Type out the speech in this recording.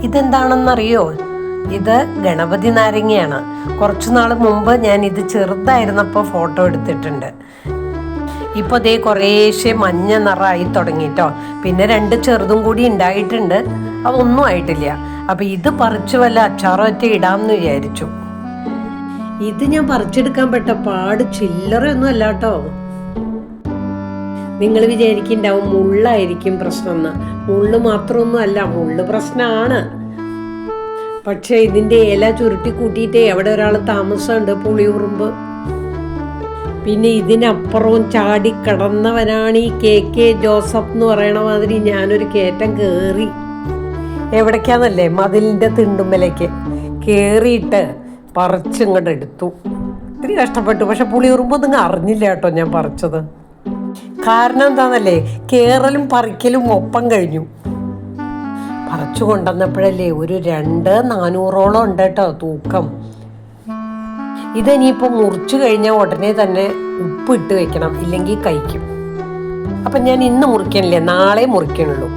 ഇതെന്താണെന്നറിയോ? ഇത് ഗണപതി നാരങ്ങയാണ്. കുറച്ചു നാൾ മുമ്പ് ഞാൻ ഇത് ചെറുതായിരുന്നപ്പോൾ ഫോട്ടോ എടുത്തിട്ടുണ്ട്. ഇപ്പോൾ ദേ കുറേശ്ശെ മഞ്ഞ നിറമായി തുടങ്ങിട്ടോ. പിന്നെ 2 ചെറുതും കൂടി ഉണ്ടായിട്ടുണ്ട്, അതൊന്നും ആയിട്ടില്ല. അപ്പം ഇത് പറിച്ചു വല്ല അച്ചാറൊറ്റ ഇടാമെന്ന് വിചാരിച്ചു. ഇത് ഞാൻ പറിച്ചെടുക്കാൻ പെട്ട പാട് ചില്ലറയൊന്നും അല്ല കേട്ടോ. നിങ്ങൾ വിചാരിക്കുന്നുണ്ടാവും മുള്ളായിരിക്കും പ്രശ്നം എന്ന്. മുള്ള് മാത്രമൊന്നും അല്ല, മുള്ള് പ്രശ്നമാണ്. പക്ഷെ ഇതിൻ്റെ ഇല ചുരുട്ടി കൂട്ടിയിട്ടേ എവിടെ ഒരാൾ താമസമുണ്ട്, പുളിയുറുമ്പ്. പിന്നെ ഇതിനപ്പുറവും ചാടി കിടന്നവനാണ് ഈ KK ജോസഫ് എന്ന് പറയണ മാതിരി. ഞാനൊരു കയറ്റം കയറി. എവിടേക്കാന്നല്ലേ, മതിലിൻ്റെ തിണ്ടുമ്മലേക്ക് കയറിയിട്ട് പറിച്ചിങ്ങോട്ട് എടുത്തു. ഇത്തിരി കഷ്ടപ്പെട്ടു. പക്ഷെ പുളിയുറുമ്പൊന്നും അറിഞ്ഞില്ല കേട്ടോ ഞാൻ പറിച്ചത്. കാരണം എന്താണെന്നല്ലേ, കയറലും പറിക്കലും ഒപ്പം കഴിഞ്ഞു. പറിച്ചു കൊണ്ടുവന്നപ്പോഴല്ലേ ഒരു 200-400ഓളം ഉണ്ട് കേട്ടോ തൂക്കം. ഇതെനിയിപ്പോൾ മുറിച്ചു കഴിഞ്ഞാൽ ഉടനെ തന്നെ ഉപ്പിട്ട് വെക്കണം, ഇല്ലെങ്കിൽ കഴിക്കും. അപ്പം ഞാൻ ഇന്ന് മുറിക്കണില്ലേ, നാളെ മുറിക്കണുള്ളൂ.